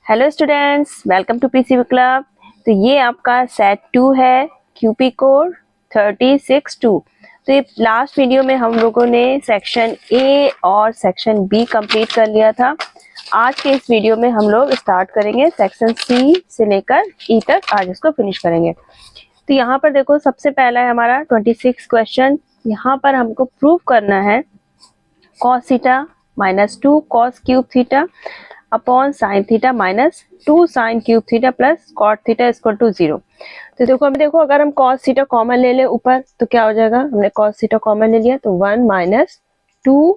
Hello students, welcome to PCB club. तो ये आपका सेट 2 है, क्यूपी कोड 362। तो ये लास्ट वीडियो में हम लोगों ने सेक्शन ए और सेक्शन बी कंप्लीट कर लिया था। आज के इस वीडियो में हम लोग स्टार्ट करेंगे सेक्शन सी से लेकर ई तक, आज इसको फिनिश करेंगे। तो यहाँ पर देखो, सबसे पहला है हमारा 26 क्वेश्चन। यहाँ पर हमको प्रूव करना है cos theta minus 2 cos cube theta upon sine theta minus 2 sine cube theta plus cot theta equal to 0। तो देखो, अभी देखो, अगर हम cos थीटा कॉमन ले ले ऊपर तो क्या हो जाएगा, हमने cos थीटा कॉमन ले लिया तो 1 माइनस 2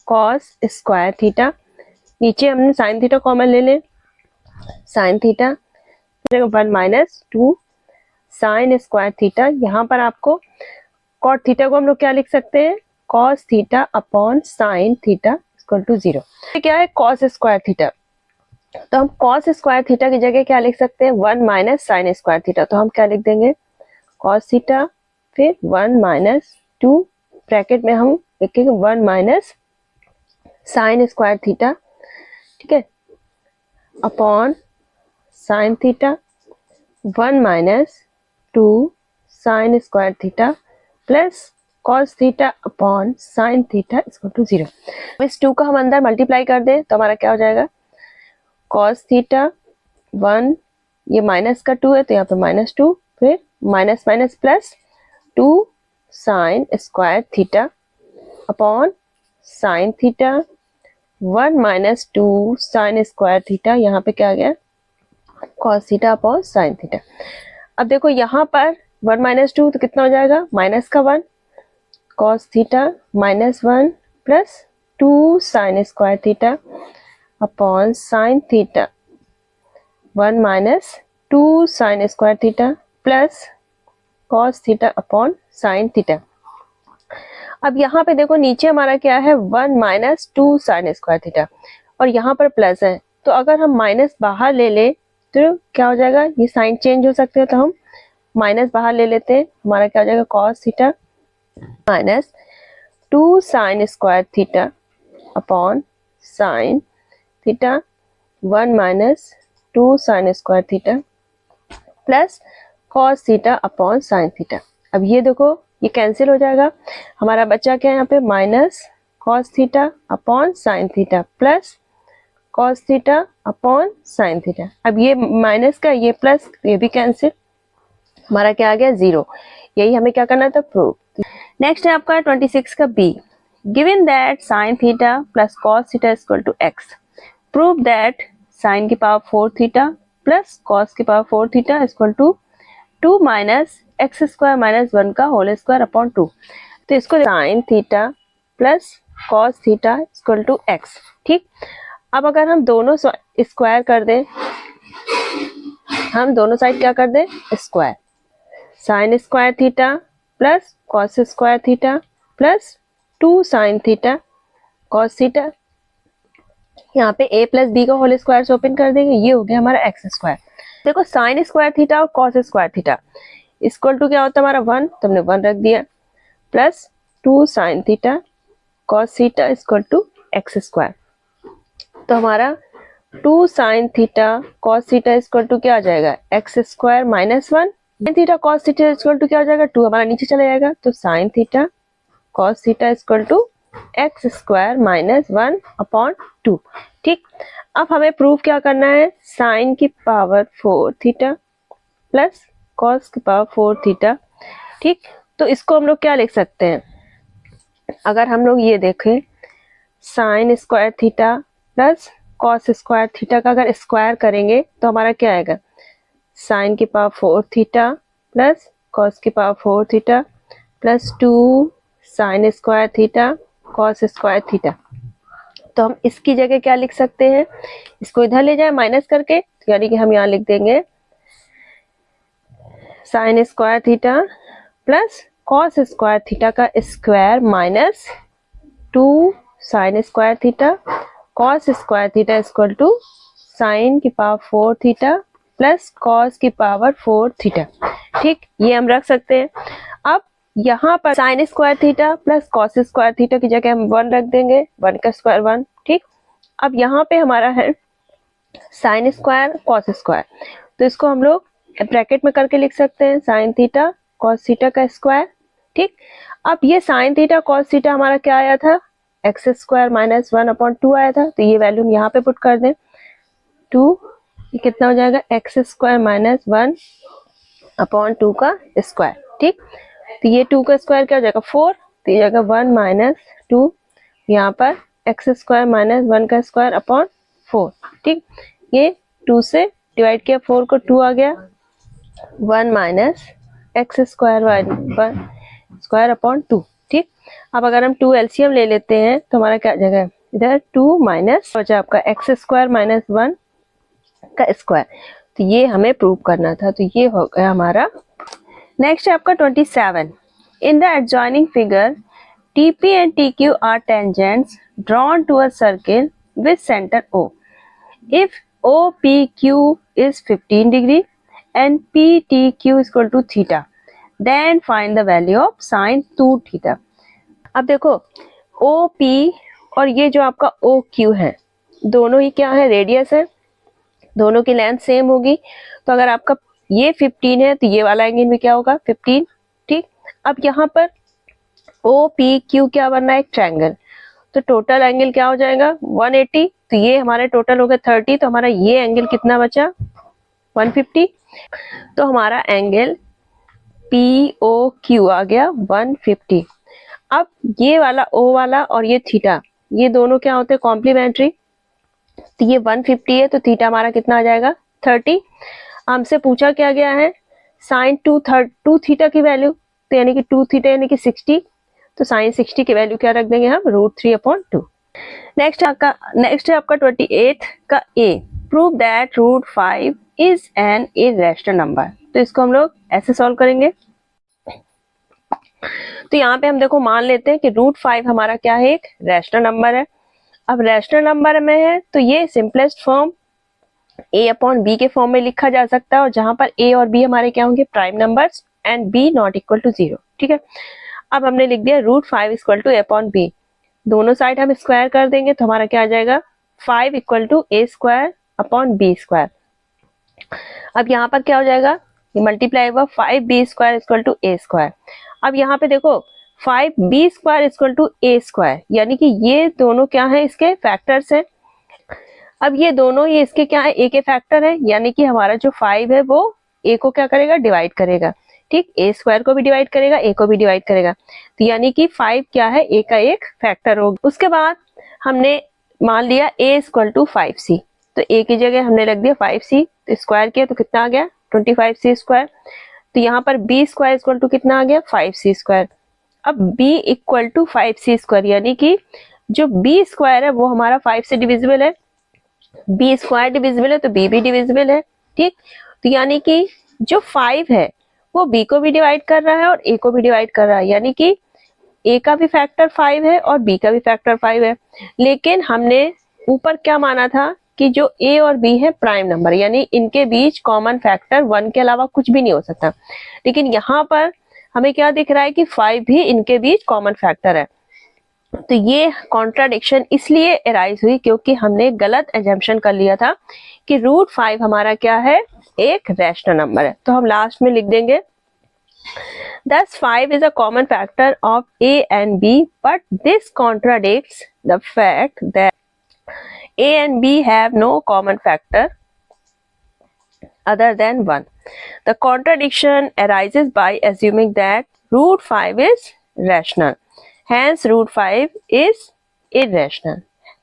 cos स्क्वायर थीटा। नीचे हमने साइन थीटा कॉमन ले ले, sign theta 1 minus 2 sine square theta. यहाँ पर आपको कॉट थीटा को हम लोग क्या लिख सकते हैं, cos theta upon sine theta equal to 0। क्या है cos स्क्वायर थीटा, तो हम cos स्क्वायर थीटा की जगह क्या लिख सकते हैं, 1 माइनस साइन स्क्वायर थीटा। तो हम क्या लिख देंगे, cos थीटा फिर 1 माइनस 2 ब्रैकेट में हम लिखेंगे 1 माइनस साइन स्क्वायर थीटा, ठीक है, upon sine theta 1 minus 2 sine square theta plus cos theta upon sine theta equal to 0। इस 2 का हम अंदर मल्टीप्लाई कर दें तो हमारा क्या हो जाएगा, cos थीटा 1, ये माइनस का 2 है तो यहाँ पे माइनस 2, फिर minus minus plus 2 sine square theta upon sine theta 1 minus 2 sine square theta, यहाँ पे क्या आ गया, cos theta upon sine theta. अब देखो यहाँ पर 1 माइनस 2 तो कितना हो जाएगा, माइनस का 1 cos theta minus 1 plus 2 sine square theta upon sine theta 1 minus 2 sine square theta plus cos theta upon sine theta. अब यहाँ पे देखो, नीचे हमारा क्या है, 1 माइनस 2 साइन स्क्वायर थीटा और यहाँ पर प्लस है, तो अगर हम माइनस बाहर ले ले तो क्या हो जाएगा, ये साइन चेंज हो सकते हैं, तो हम माइनस बाहर ले लेते हैं, हमारा क्या हो जाएगा, cos theta minus 2 sine square theta upon sine theta 1 minus 2 sine square theta plus cos theta upon sine theta. अब ये देखो, ये कैंसिल हो जाएगा, हमारा बच्चा क्या है यहाँ पे, minus cos theta upon sine theta plus cos theta upon sine theta. अब ये माइनस का ये प्लस, ये भी कैंसिल, हमारा क्या आ गया, 0। यही हमें क्या करना था, प्रूव। नेक्स्ट है आपका 26 का B. Given that sine theta plus cos theta equal to x, prove that sine की पावर 4 थीटा प्लस cos की power 4 theta equal to 2 minus x square minus 1 का होल स्क्वायर अपॉन 2। तो इसको sine theta plus cos theta equal to x, ठीक। अब अगर हम दोनों स्क्वायर कर दें, हम दोनों साइड क्या कर दें, square, sine square theta plus cos square theta plus 2 sine theta cos theta, यहाँ पे a प्लस बी का होल स्क्वायर से ओपन कर देंगे, ये हो गया हमारा एक्स स्क्वायर। देखो, साइन स्क्वायर थीटा और cos square theta equal to क्या होता है हमारा 1, तो हमने 1 रख दिया, plus 2 sine theta cos theta equal to x square. तो हमारा 2 sine theta cos theta equal to क्या आ जाएगा, x square minus 1, sine theta cos theta equal to क्या हो जाएगा, 2 हमारा नीचे चला जाएगा, तो sine theta cos theta equal to x square minus 1 upon 2, ठीक। अब हमें प्रूव क्या करना है, साइन की पावर 4 थीटा प्लस cos की पावर 4 थीटा, ठीक। तो इसको हम लोग क्या लिख सकते हैं, अगर हम लोग ये देखें, sign square theta plus cos square theta का अगर स्क्वायर करेंगे तो हमारा क्या आएगा, साइन की पावर 4 थीटा प्लस cos की power 4 theta plus 2 sine square theta cos square theta. तो हम इसकी जगह क्या लिख सकते हैं, इसको इधर ले जाए माइनस करके, यानी कि हम यहाँ लिख देंगे sine square theta plus cos square theta का square minus 2 sine square theta cos square theta equal to sine की पावर 4 थीटा प्लस cos की पावर 4 थीटा, ठीक। ये हम रख सकते हैं। अब यहाँ पर sine square theta plus cos square theta की जगह हम 1 रख देंगे, 1 का स्क्वायर 1, ठीक। अब यहाँ पे हमारा है साइन स्क्वायर कॉस स्क्वायर, तो इसको हम लोग ब्रैकेट में करके लिख सकते हैं साइन थीटा कॉस थीटा का स्क्वायर, ठीक। अब ये साइन थीटा कॉस थीटा हमारा क्या आया था, एक्स स्क्वायर माइनस 1/2 आया था, तो ये वैल्यू हम यहाँ पे पुट कर दें 2, ये कितना हो जाएगा एक्स स्क्वायर माइनस 1/2 का स्क्वायर, ठीक। तो ये 2 का स्क्वायर क्या हो जाएगा 4, तो ये जाएगा 1 माइनस 2, यहाँ पर एक्स स्क्वायर माइनस 1 का स्क्वायर अपॉन 4, ठीक। ये 2 से डिवाइड किया 4 को 2 आ गया, 1 minus x square 1 square upon 2, ठीक। अब अगर हम 2 एलसीएम ले लेते हैं तो हमारा क्या आ जाएगा, इधर 2 माइनस हो जाए आपका एक्स स्क्वायर माइनस 1 का स्क्वायर, तो ये हमें प्रूव करना था, तो ये हो गया हमारा। नेक्स्ट है आपका 27। In the adjoining figure TP and TQ are tangents drawn to a circle with center O. If OPQ is 15 degree and PTQ is equal to theta, then find the value of sin 2 theta. अब देखो OP और ये जो आपका OQ है, दोनों ही क्या है, रेडियस है, दोनों की लेंथ सेम होगी, तो अगर आपका ये 15 है तो ये वाला एंगल भी क्या होगा 15, ठीक। अब यहाँ पर OPQ क्या बनना है, एक ट्रायंगल, तो टोटल एंगल क्या हो जाएगा 180, तो ये हमारे टोटल हो गया 30, तो हमारा ये एंगल कितना बचा 150, तो हमारा एंगल POQ आ गया 150। अब ये वाला O वाला और ये थीटा, ये दोनों क्या होते हैं कॉम्प्लीमेंट्री, तो ये 150 है, तो थीटा हमारा कितना आ जाएगा 30। हमसे पूछा क्या गया है साइन 2 थीटा की वैल्यू, तो यानी कि 2 थीटा यानी कि 60, तो साइन 60 की वैल्यू क्या रख देंगे हम √3/2। नेक्स्ट है आपका 28 का A, prove that √5 is an irrational number, तो इसको हम लोग ऐसे सॉल्व करेंगे। तो यहाँ पे हम देखो मान लेते हैं कि √5 हमारा क्या है, एक रैशनल नंबर है। अब रैशनल नंबर में है तो ये सिंपलेस्ट फॉर्म a/b के फॉर्म में लिखा जा सकता है, और जहां पर a और b हमारे क्या होंगे prime numbers and b not equal to 0, ठीक है। अब हमने लिख दिया √5 इक्वल टू a/b, दोनों साइड हम स्क्वायर कर देंगे तो हमारा क्या आ जाएगा 5 इक्वल टू a²/b²। अब यहाँ पर क्या हो जाएगा, ये मल्टीप्लाई हुआ 5b² इक्वल टू a²। अब यहाँ पे देखो 5b² इक्वल टू a², यानी कि ये दोनों क्या है, इसके फैक्टर्स हैं। अब ये दोनों ये इसके क्या है, a के फैक्टर है, यानी कि हमारा जो 5 है वो a को क्या करेगा डिवाइड करेगा, ठीक। a² को भी डिवाइड करेगा, a को भी डिवाइड करेगा, तो यानी कि 5 क्या है a का एक फैक्टर होगा। उसके बाद हमने मान लिया a इक्वल टू 5c, तो a की जगह हमने रख दिया 5c, तो स्क्वायर किया तो कितना आ गया 25c²। तो यहाँ पर b² इक्वल टू कितना आ गया 5c²। अब b इक्वल टू 5c², यानी कि जो b² है वो हमारा 5 से डिविजिबल है, b² डिविजिबल है तो b भी डिविजिबल है, ठीक। तो यानी कि जो 5 है वो b को भी डिवाइड कर रहा है और a को भी डिवाइड कर रहा है, यानी कि a का भी फैक्टर 5 है और b का भी फैक्टर 5 है। लेकिन हमने ऊपर क्या माना था कि जो a और b है प्राइम नंबर, यानी इनके बीच कॉमन फैक्टर 1 के अलावा कुछ भी नहीं हो सकता, लेकिन यहाँ पर हमें क्या दिख रहा है कि 5 भी इनके बीच कॉमन फैक्टर है। तो ये कॉन्ट्राडिक्शन इसलिए अराइज हुई क्योंकि हमने गलत एजम्पशन कर लिया था कि √5 हमारा क्या है, एक रैशनल नंबर है। तो हम लास्ट में लिख देंगे thus 5 is a common factor of a and b, but this contradicts the fact that a and b have no common factor other than 1. The contradiction arises by assuming that √5 is rational, hence √5 is irrational.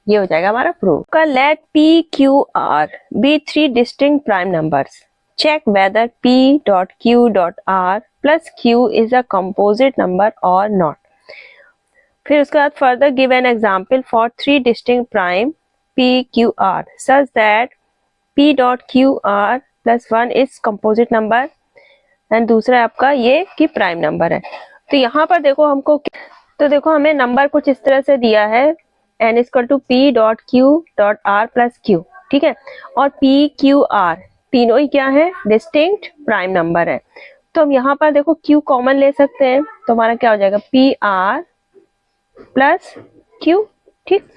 ये हो जाएगा हमारा proof का। Let p/q/r be 3 distinct prime numbers. Check whether p.q.r plus q is a composite number or not. फिर उसके बाद further give an example for 3 distinct prime p/q/r such that p.q/r plus 1 is composite number and दूसरा आपका ये कि prime number है। तो यहाँ पर देखो हमको, तो देखो हमें नंबर कुछ इस तरह से दिया है n equal to p.q.r plus q, ठीक है, और p, q, r तीनों ही क्या है डिस्टिंक्ट प्राइम नंबर है। तो हम यहाँ पर देखो q कॉमन ले सकते हैं, तो हमारा क्या हो जाएगा पी आर प्लस q। ठीक,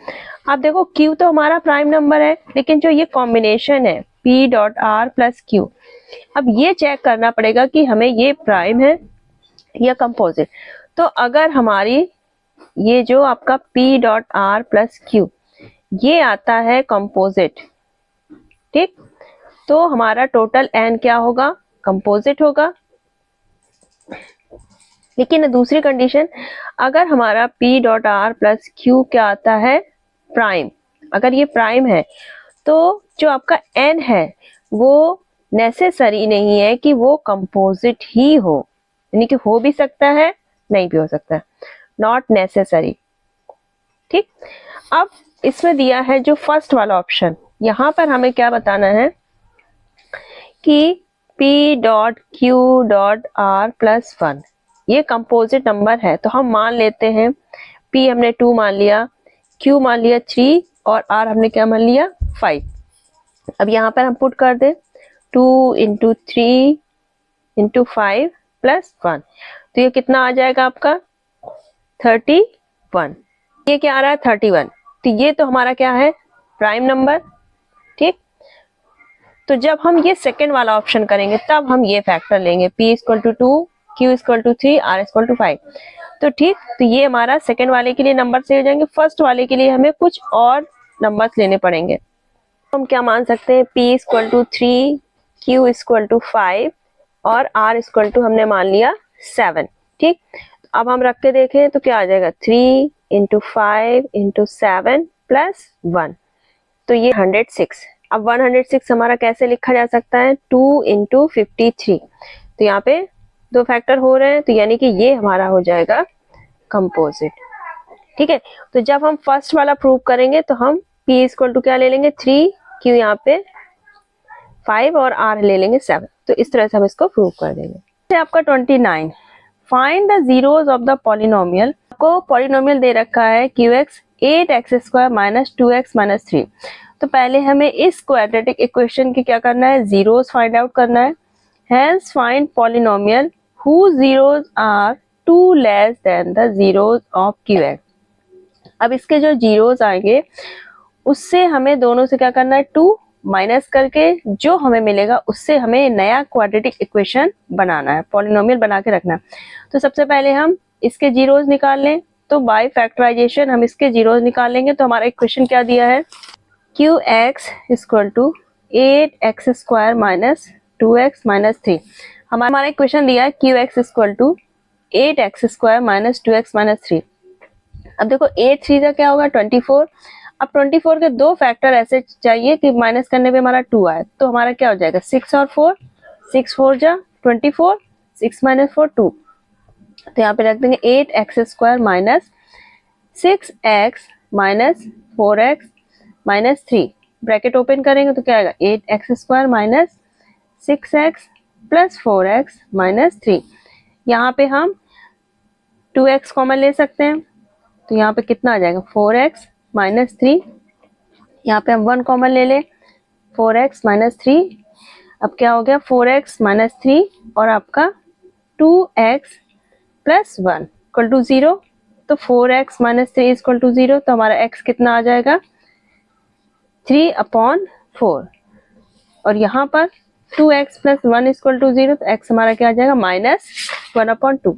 अब देखो q तो हमारा प्राइम नंबर है, लेकिन जो ये कॉम्बिनेशन है p dot are plus q, अब ये चेक करना पड़ेगा कि हमें ये प्राइम है या कंपोजिट। तो अगर हमारी ये जो आपका p dot are plus q ये आता है कंपोजिट, ठीक, तो हमारा टोटल n क्या होगा, कंपोजिट होगा। लेकिन दूसरी कंडीशन, अगर हमारा p dot are plus q क्या आता है, प्राइम, अगर ये प्राइम है तो जो आपका n है वो नेसेसरी नहीं है कि वो कंपोजिट ही हो, यानी कि हो भी सकता है नहीं भी हो सकता है, नॉट नेसेसरी। ठीक, अब इसमें दिया है जो फर्स्ट वाला ऑप्शन, यहाँ पर हमें क्या बताना है कि p dot q dot r plus 1 ये कंपोजिट नंबर है। तो हम मान लेते हैं p हमने 2 मान लिया, q मान लिया 3 और r हमने क्या मान लिया 5। अब यहाँ पर हम पुट कर दें 2 इंटू 3 इंटू 5 प्लस 1, तो ये कितना आ जाएगा आपका 31। ये क्या आ रहा है 31, तो ये तो हमारा क्या है प्राइम नंबर। ठीक, तो जब हम ये सेकेंड वाला ऑप्शन करेंगे तब हम ये फैक्टर लेंगे p equal to 2, q equal to 3, r equal to 5। तो ठीक, तो ये हमारा सेकेंड वाले के लिए नंबर से हो जाएंगे, फर्स्ट वाले के लिए हमें कुछ और नंबर्स लेने पड़ेंगे। हम क्या मान सकते हैं p equal to 3, q equal to 5 और r इक्वल टू हमने मान लिया 7। ठीक, अब हम रख के देखें तो क्या आ जाएगा 3 इंटू 5 इंटू 7 प्लस 1, तो ये 106। अब 106 हमारा कैसे लिखा जा सकता है 2 इंटू 53, तो यहाँ पे दो फैक्टर हो रहे हैं, तो यानी कि ये हमारा हो जाएगा कंपोजिट। ठीक है, तो जब हम फर्स्ट वाला प्रूव करेंगे तो हम p इक्वल टू क्या ले लेंगे 3, q यहाँ पे 5 और r ले लेंगे 7। तो इस तरह से हम इसको प्रूव कर देंगे। आपका 29, find the zeros of the polynomial. आपको पॉलिनोमियल दे रखा है qx 8x square minus 2x minus 3। तो पहले हमें इस क्वाड्रेटिक इक्वेशन की क्या करना है, जीरोस फाइंड आउट करना है। Hence find polynomial whose zeros are 2 less than the zeros of qx। अब इसके जो जीरोस आएंगे उससे हमें दोनों से क्या करना है 2 माइनस करके जो हमें मिलेगा उससे हमें नया क्वाड्रेटिक इक्वेशन बनाना है, पॉलिनोमियल बना के रखना है। तो सबसे पहले हम इसके जीरोस निकाल लें, तो बाय फैक्टराइजेशन हम इसके जीरोस निकाल लेंगे। तो हमारा इक्वेशन क्या दिया है qx equal to 8x square minus 2x minus 3। हमारा इक्वेशन दिया है qx equal to 8x square minus 2x minus 3। अब देखो 8 3 का क्या होगा 24। अब 24 के दो फैक्टर ऐसे चाहिए कि माइनस करने पे हमारा 2 आए, तो हमारा क्या हो जाएगा 6 और 4, 6 4 जा 24, 6 माइनस 4 2। तो यहाँ पे रख देंगे 8x square minus 6x minus 4x minus 3, bracket open करेंगे तो क्या आएगा 8x square minus 6x plus 4x minus 3। यहाँ पे हम 2x कॉमन ले सकते हैं, तो यहाँ पे कितना आ जाएगा 4x माइनस 3। यहाँ पे हम 1 कॉमन ले लें 4x माइनस 3। अब क्या हो गया 4x माइनस 3 और आपका 2x प्लस 1 इक्वल टू 0। तो 4x माइनस 3 इक्वल टू 0, तो हमारा x कितना आ जाएगा 3/4। और यहाँ पर 2x प्लस 1 इक्वल टू 0, तो x हमारा क्या आ जाएगा माइनस 1/2।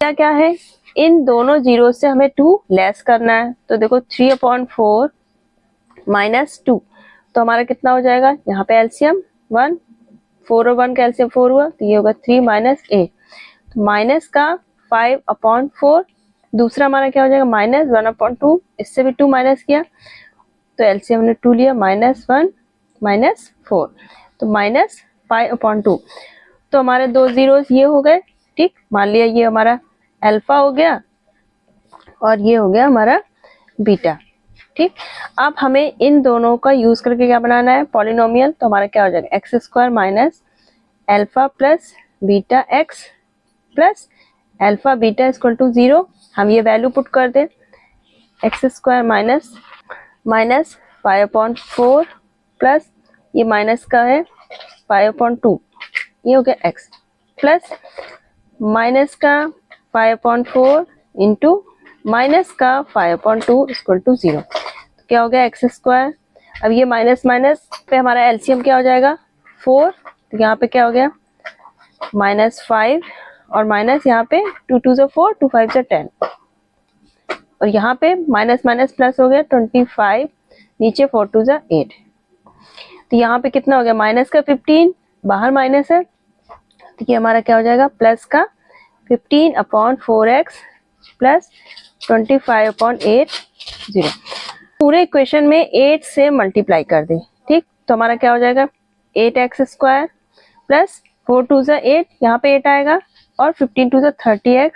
क्या क्या है इन दोनों जीरो से हमें 2 लेस करना है, तो देखो 3/4 माइनस 2, तो हमारा कितना हो जाएगा यहाँ पे एलसीएम 1, 4 और 1 का एलसीएम 4 हुआ, तो ये होगा 3 माइनस 8। तो माइनस का 5/4, दूसरा हमारा क्या हो जाएगा माइनस 1/2, इससे भी 2 माइनस किया तो एलसीएम हमने 2 लिया माइनस 1 माइनस 4, तो माइनस 5/2। तो हमारे दो जीरोस ये हो गए। ठीक, मान लिया ये हमारा अल्फा हो गया और ये हो गया हमारा बीटा। ठीक, अब हमें इन दोनों का यूज करके क्या बनाना है पॉलिनोमियल, तो हमारा क्या हो जाएगा x square minus alpha plus beta x plus alpha beta equal to 0। हम ये वैल्यू पुट कर दें एक्स स्क्वायर माइनस 5/4 प्लस ये माइनस का है 5/2, ये हो गया एक्स। प्लस माइनस का 5/4 इंटू माइनस का 5/2 इक्वल टू 0। तो क्या हो गया एक्स स्क्वायर। अब ये माइनस माइनस पे हमारा एलसीएम क्या हो जाएगा 4, तो यहाँ पे क्या हो गया -5 और माइनस यहाँ पे 2 2 ज़ा 4 2 5 ज़ा 10 और यहाँ पे माइनस माइनस प्लस हो गया 25, नीचे 4 2 ज़ा 8। तो यहाँ पे कितना हो गया माइनस का 15, बाहर माइनस है तो ये हमारा क्या हो जाएगा प्लस का 15/4x प्लस 25/8 0। पूरे इक्वेशन में 8 से मल्टीप्लाई कर दें, ठीक। तो हमारा क्या हो जाएगा 8x² प्लस 4 2 ज़ा 8, यहाँ पे 8 आएगा और 15 2 ज़ा 30x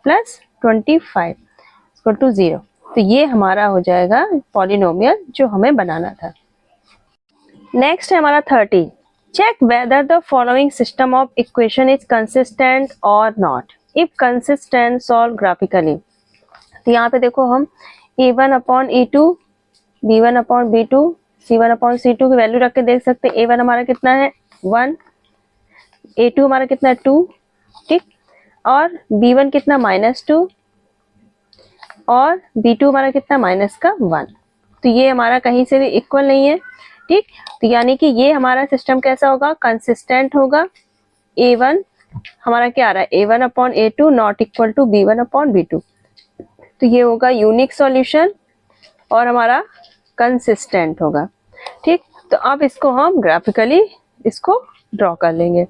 प्लस 25 इक्वल टू 0। तो ये हमारा हो जाएगा पॉलिनोमियल जो हमें बनाना था। नेक्स्ट है हमारा 13, check whether the following system of equation is consistent और not. If consistent solve graphically. तो यहाँ पे देखो हम a1/a2 b1/b2 c1/c2 की वैल्यू रख के देख सकते हैं। a1 हमारा कितना है 1, a2 हमारा कितना है 2, ठीक, और b1 कितना -2 और b2 हमारा कितना -1। तो ये हमारा कहीं से भी इक्वल नहीं है, ठीक। तो यानी कि ये हमारा सिस्टम कैसा होगा कंसिस्टेंट होगा। a1 हमारा क्या आ रहा है a1/a2 not equal to b1/b2। तो ये होगा यूनिक सॉल्यूशन और हमारा कंसिस्टेंट होगा, ठीक। तो अब इसको हम ग्राफिकली इसको ड्रॉ कर लेंगे।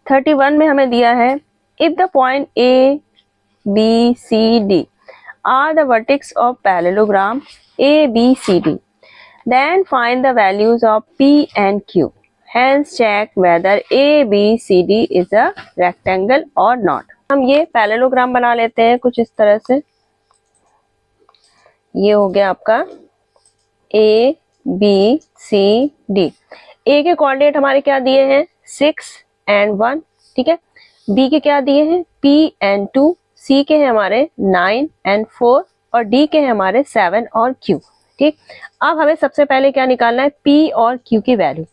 31 में हमें दिया है if the point a b c d are the vertex of parallelogram ABCD, then find the values of P and Q. Hence check whether ABCD is a rectangle or not. हम ये parallelogram बना लेते हैं कुछ इस तरह से। ये हो गया आपका A B C D। A के कोऑर्डिनेट हमारे क्या दिए हैं 6 and 1, ठीक है। B के क्या दिए हैं P and 2, C के हैं हमारे 9 and 4 और D के हैं हमारे 7 और Q, ठीक। अब हमें सबसे पहले क्या निकालना है P और Q की वैल्यू।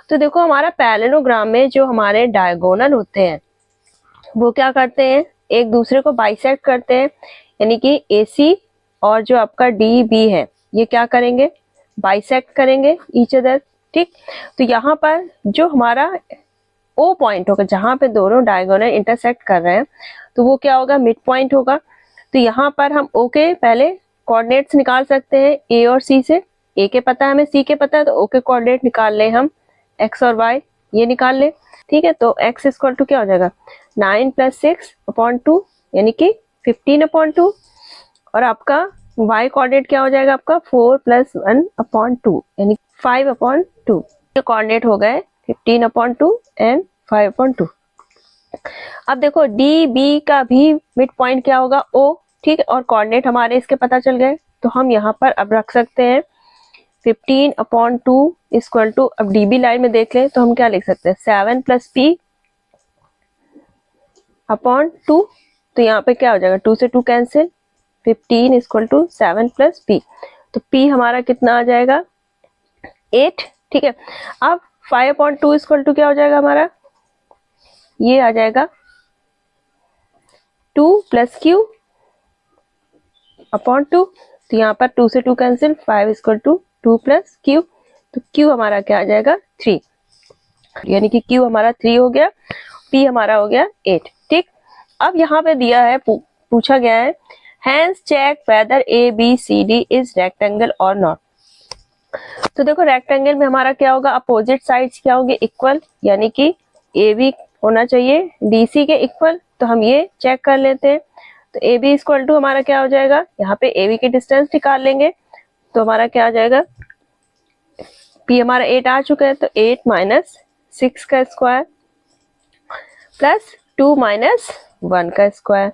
तो देखो हमारा पैरेललोग्राम में जो हमारे डायगोनल होते हैं वो क्या करते हैं एक दूसरे को बाइसेक्ट करते हैं, यानी कि AC और जो आपका DB है ये क्या करेंगे बाइसेक्ट करेंगे ईच अदर, ठीक। तो यहाँ पर जो हमारा O पॉइंट होगा जहां पे दोनों डायगोनल इंटरसेक्ट कर रहे हैं तो वो क्या होगा मिड पॉइंट होगा। तो यहाँ पर हम O के पहले कोऑर्डिनेट्स निकाल सकते हैं A और C से। A के पता है हमें C के पता है तो O के कोऑर्डिनेट निकाल ले हम X और Y, ये निकाल ले, ठीक है। तो X इक्वल टू क्या हो जाएगा 9 + 6/2 यानी कि 15/2 और आपका Y कोऑर्डिनेट क्या हो जाएगा आपका 4 + 1/2 यानी 5/2। ये कोऑर्डिनेट हो गए 15/2 एंड 5/2। अब देखो डी बी का भी मिड पॉइंट क्या होगा O, ठीक है, और कोऑर्डिनेट हमारे इसके पता चल गए तो हम यहाँ पर अब रख सकते हैं 15/2 इक्वल टू, अब डी बी लाइन में देख लें तो हम क्या लिख सकते हैं 7 + p/2। तो यहाँ पे क्या हो जाएगा 2 से 2 कैंसिल 15 इक्वल टू 7 + p। तो p हमारा कितना आ जाएगा 8, ठीक है। अब 5/2 इक्वल टू क्या हो जाएगा हमारा ये आ जाएगा 2 + q/2। तो यहाँ पर 2 से 2 कैंसिल 5 इक्वल टू 2 + q। तो q हमारा क्या आ जाएगा 3, यानी कि q हमारा 3 हो गया, p हमारा हो गया 8, ठीक। अब यहाँ पे दिया है पूछा गया है hence check whether ABCD is rectangle or not। तो देखो रेक्टेंगल में हमारा क्या होगा अपोजिट साइड्स क्या होंगे इक्वल, यानी कि AB होना चाहिए DC के इक्वल। तो हम ये चेक कर लेते हैं। तो AB इक्वल टू हमारा क्या हो जाएगा यहाँ पे AB की डिस्टेंस निकाल लेंगे तो हमारा क्या आ जाएगा P हमारा 8 आ चुका है तो 8 - 6 का स्क्वायर प्लस 2 - 1 का स्क्वायर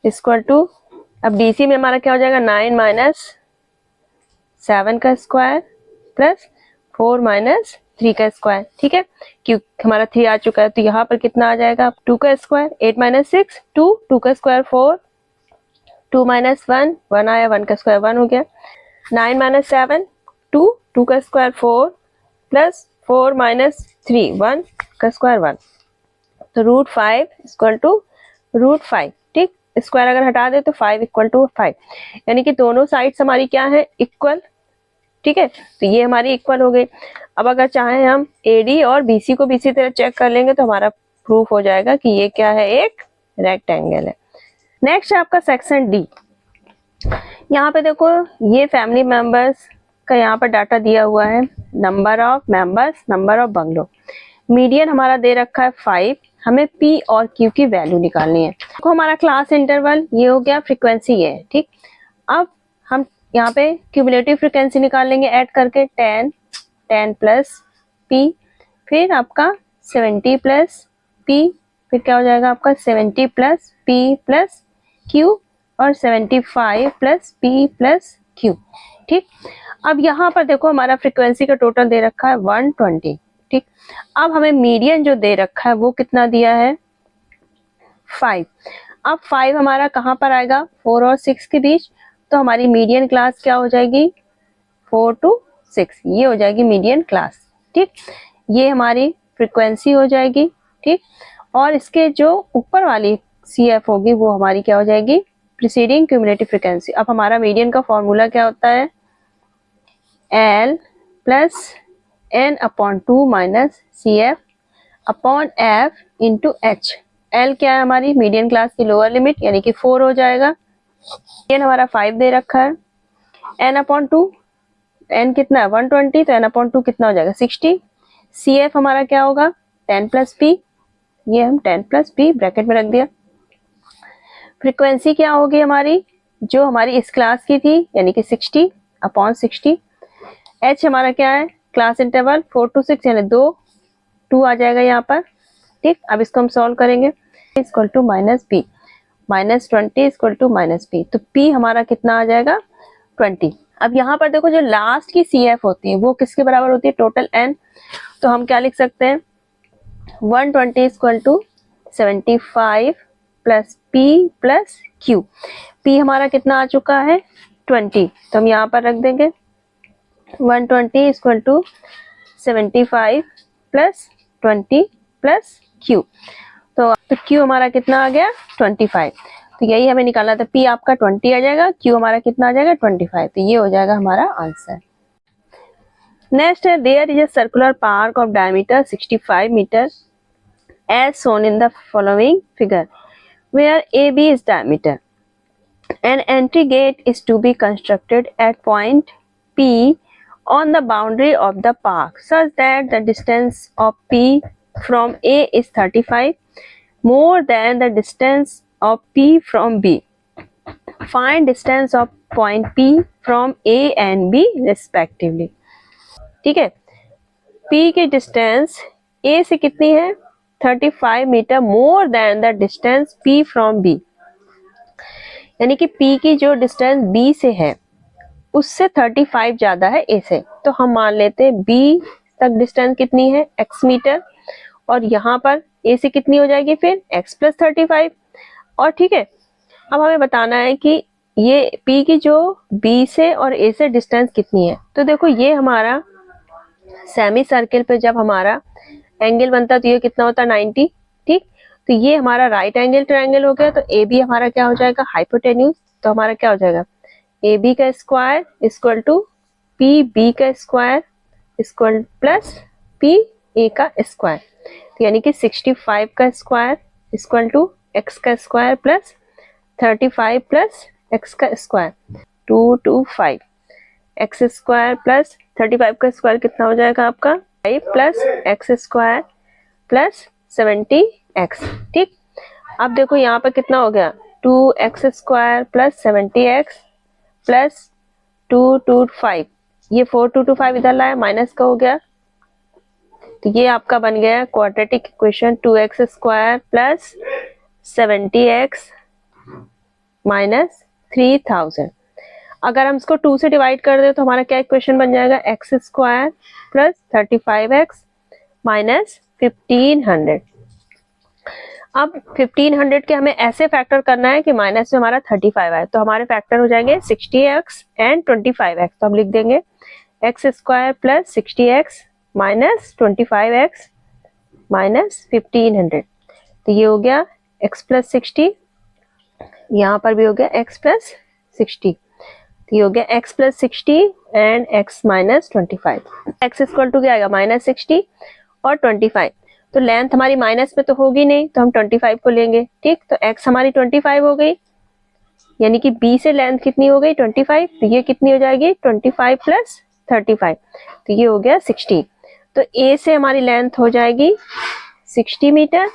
इक्वल टू, अब DC में हमारा क्या हो जाएगा 9 - 7 का स्क्वायर प्लस 4 - 3 का स्क्वायर, ठीक है। क्योंकि हमारा 3 आ चुका है तो यहाँ पर कितना आ जाएगा 2 का स्क्वायर 8 - 6 2 2 का स्क्वायर 4 2 - 1 1 आया 1 का स्क्वायर 1 हो गया 9 - 7 2 2 का स्क्वायर 4 प्लस 4 - 3 1 का स्क्वायर 1। तो √5 इक्वल टू √5, ठीक। स्क्वायर अगर हटा दे तो 5 इक्वल टू 5, यानी कि दोनों साइड्स हमारी क्या है, इक्वल, ठीक है। तो ये हमारी इक्वल हो गई। अब अगर चाहें हम AD और BC को भी इसी तरह चेक कर लेंगे तो हमारा प्रूफ हो जाएगा कि ये क्या है, एक रेक्टेंगल है। नेक्स्ट है आपका सेक्शन D। यहाँ पे देखो ये फैमिली मेंबर्स का यहाँ पर डाटा दिया हुआ है, number of members, number of bungalow. Median हमारा दे रखा है 5, हमें P और Q की वैल्यू निकालनी है। देखो हमारा क्लास इंटरवल ये हो गया, फ्रीक्वेंसी ये है, ठीक। अब हम यहाँ पे क्यूमुलेटिव फ्रीक्वेंसी निकाल लेंगे ऐड करके, 10 प्लस P, फिर आपका 70 प्लस P, फिर क्या हो जाएगा आपका 70 प्लस P प्लस Q और 75 प्लस P प्लस Q, ठीक। अब यहाँ पर देखो हमारा फ्रीक्वेंसी का टोटल दे रखा है 120, ठीक। अब हमें मीडियन जो दे रखा है वो कितना दिया है, 5। अब 5 हमारा कहाँ पर आएगा, 4 और 6 के बीच, तो हमारी मीडियन क्लास क्या हो जाएगी, 4 to 6, ये हो जाएगी मीडियन क्लास, ठीक। ये हमारी फ्रीक्वेंसी हो जाएगी, ठीक। और इसके जो ऊपर वाली CF होगी वो हमारी क्या हो जाएगी, प्रीसीडिंग क्यूमुलेटिव फ्रीक्वेंसी। अब हमारा मीडियन का फॉर्मूला क्या होता है, L plus N/2 minus CF upon F into H। L क्या है, हमारी मीडियन क्लास की लोअर लिमिट, यानी कि 4 हो जाएगा। N हमारा 5 दे रखा है, N/2, N कितना है 120, तो N/2 कितना हो जाएगा 60। CF हमारा क्या होगा 10 प्लस P, ये हम 10 प्लस P ब्रैकेट में रख दिया। फ्रीक्वेंसी क्या होगी हमारी, जो हमारी इस क्लास की थी, यानी कि 60/60। H हमारा क्या है, क्लास इंटरवल 4 to 6, यानी 2 आ जाएगा यहाँ पर, ठीक। अब इसको हम सॉल्व करेंगे, equal to minus B, -20 equal to -P, तो P हमारा कितना आ जाएगा 20। अब यहाँ पर देखो जो लास्ट की CF होती है वो किसके बराबर होती है, टोटल N, तो हम क्या लिख सकते हैं, 120 equal to 75 plus P plus Q। P हमारा कितना आ चुका है 20, तो हम यहाँ पर रख देंगे 120 equal to 75 plus 20 plus Q, तो Q हमारा कितना आ गया 25, तो यही हमें निकालना था। P आपका 20 आ जाएगा, Q हमारा कितना आ जाएगा 25, तो ये हो जाएगा हमारा आंसर। नेक्स्ट है, there is a circular park of diameter 65 metre as shown in the following figure, where AB is diameter. An entry gate is to be constructed at point P on the boundary of the park such that the distance of P from A is 35 more than the distance of P from B. Find distance of point P from A and B respectively. ठीक है, P की distance A से कितनी है 35 metre more than the distance P from B, यानी कि P की जो डिस्टेंस B से है उससे 35 ज्यादा है A से, तो हम मान लेते हैं B तक डिस्टेंस कितनी है x मीटर, और यहाँ पर A से कितनी हो जाएगी फिर x प्लस 35, और ठीक है। अब हमें बताना है कि ये P की जो B से और A से डिस्टेंस कितनी है, तो देखो ये हमारा सेमी सर्किल पे जब हमारा एंगल बनता है तो ये कितना होता है 90, ठीक। तो ये हमारा राइट एंगल ट्रायंगल हो गया, तो AB हमारा क्या हो जाएगा हाइपोटेन्यूज, तो हमारा क्या हो जाएगा AB का स्क्वायर इक्वल टू PB का स्क्वायर इक्वल प्लस PA का स्क्वायर, तो यानी कि 65 का स्क्वायर इक्वल टू x का स्क्वायर प्लस 35 प्लस x का स्क्वायर 225, x स्क्वायर प्लस 35 का स्क्वायर कितना हो जाएगा आपका 5 plus x square plus 70x, ठीक। अब देखो यहाँ पर कितना हो गया 2x square plus 70x plus 225, ये 4225 इधर लाया माइनस का हो गया, तो ये आपका बन गया quadratic equation 2x square plus 70x minus 3000। अगर हम इसको 2 से डिवाइड कर दे तो हमारा क्या इक्वेशन बन जाएगा x square plus 35x minus 1500। अब 1500 के हमें ऐसे फैक्टर करना है कि माइनस में हमारा 35 आए, तो हमारे फैक्टर हो जाएंगे 60x एंड 25x, तो हम लिख देंगे x square plus 60x minus 25x minus 1500। तो ये हो गया x प्लस 60, यहाँ पर भी हो गया x प्लस 60, तो ये हो गया x plus 60 and x minus 25। x equal to क्या आएगा माइनस 60 और 25, तो लेंथ हमारी माइनस में तो होगी नहीं, तो हम 25 को लेंगे। ठीक, तो x हमारी 25 हो गई, यानी कि b से लेंथ कितनी हो गई 25, तो ये कितनी हो जाएगी 25 प्लस 35, तो ये हो गया 60। तो a से हमारी लेंथ हो जाएगी 60 मीटर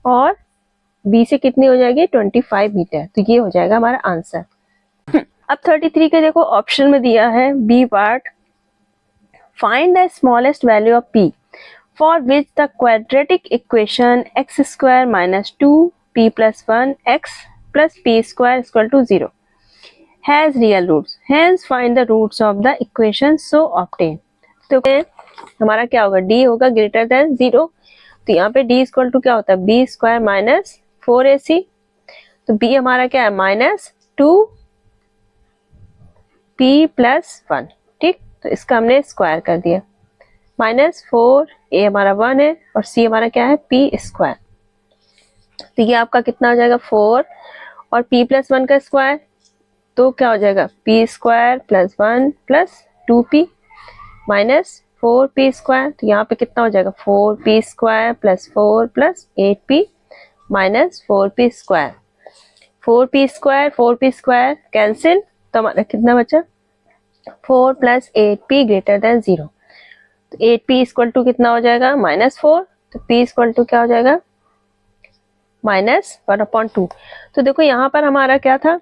और b से कितनी हो जाएगी 25 मीटर, तो ये हो जाएगा हमारा आंसर। अब 33 के देखो ऑप्शन में दिया है B part, find the smallest value of p for which the quadratic equation x square minus 2p plus 1 x plus p square equal to 0 has real roots, hence find the roots of the equation so obtain. तो हमारा क्या होगा, d होगा greater than 0, तो यहाँ पे d equal to क्या होता है b स्क्वायर माइनस 4ac, तो b हमारा क्या है माइनस 2p प्लस 1। ठीक, तो इसका हमने स्क्वायर कर दिया, माइनस 4, a हमारा 1 है और c हमारा क्या है p स्क्वायर, तो ये आपका कितना हो जाएगा 4 और p प्लस 1 का स्क्वायर, तो क्या हो जाएगा p square plus 1 plus 2p minus 4p square, तो यहाँ पे कितना हो जाएगा 4p square plus 4 plus 8p minus 4p square, 4p square 4p square cancel, तो हमारा कितना बचा 4 प्लस 8p ग्रेटर देन 0, तो 8p इक्वल टू कितना हो जाएगा माइनस 4, तो p इक्वल टू क्या हो जाएगा माइनस 1/2। तो देखो यहाँ पर हमारा क्या था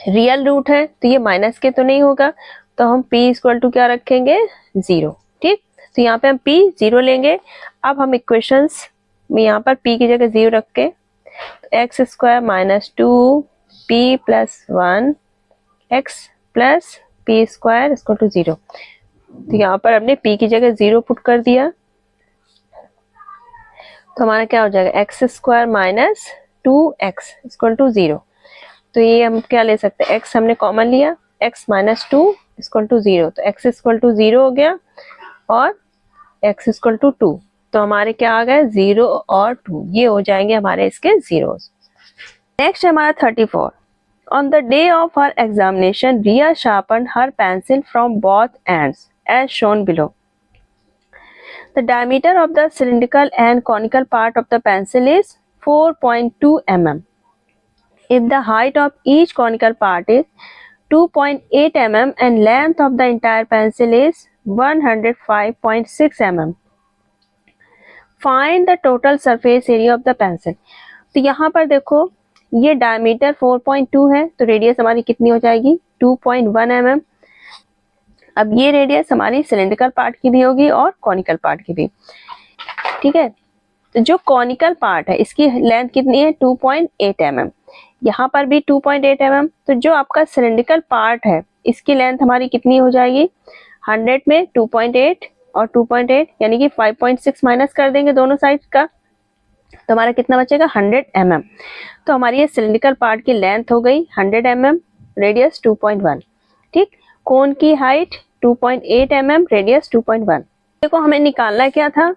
रियल रूट है, तो ये माइनस के तो नहीं होगा, तो हम p इक्वल टू क्या रखेंगे 0। ठीक, तो यहाँ पे हम p 0 लेंगे। अब हम इक्वेशंस में यहाँ पर p की जगह 0 रख के x square minus 2p plus 1 x plus p square equal to 0, तो यहाँ पर हमने p की जगह 0 पुट कर दिया, तो हमारा क्या हो जाएगा x square minus 2x equal to 0, तो ये हम क्या ले सकते हैं x हमने कॉमन लिया, x माइनस 2 इक्वल टू 0, तो x इक्वल टू 0 हो गया और x इक्वल टू 2, तो हमारे क्या आ गए 0 और 2, ये हो जाएंगे हमारे इसके जीरोस। नेक्स्ट हमारा 34, on the day of her examination Riya sharpen her pencil from both ends as shown below. The diameter of the cylindrical and conical part of the pencil is 4.2 mm. If the height of each conical part is 2.8 mm and length of the entire pencil is 105.6 mm, find the total surface area of the pencil. तो यहाँ पर देखो ये diameter 4.2 है, तो radius हमारी कितनी हो जाएगी 2.1 mm। अब ये रेडियस हमारी सिलेंड्रिकल पार्ट की भी होगी और कॉनिकल पार्ट की भी। ठीक है, तो जो कॉनिकल पार्ट है इसकी लेंथ कितनी है 2.8 mm, यहाँ पर भी 2.8 mm, तो जो आपका सिलेंड्रिकल पार्ट है इसकी लेंथ हमारी कितनी हो जाएगी 100 में 2.8 और 2.8 यानी कि 5.6 माइनस कर देंगे दोनों साइड का, तो हमारा कितना बचेगा 100 mm। तो हमारी ये सिलेंड्रिकल पार्ट की लेंथ हो गई 100 mm, रेडियस 2.1। ठीक, कोन की हाइट 2.8 mm, रेडियस 2.1। देखो हमें निकालना क्या था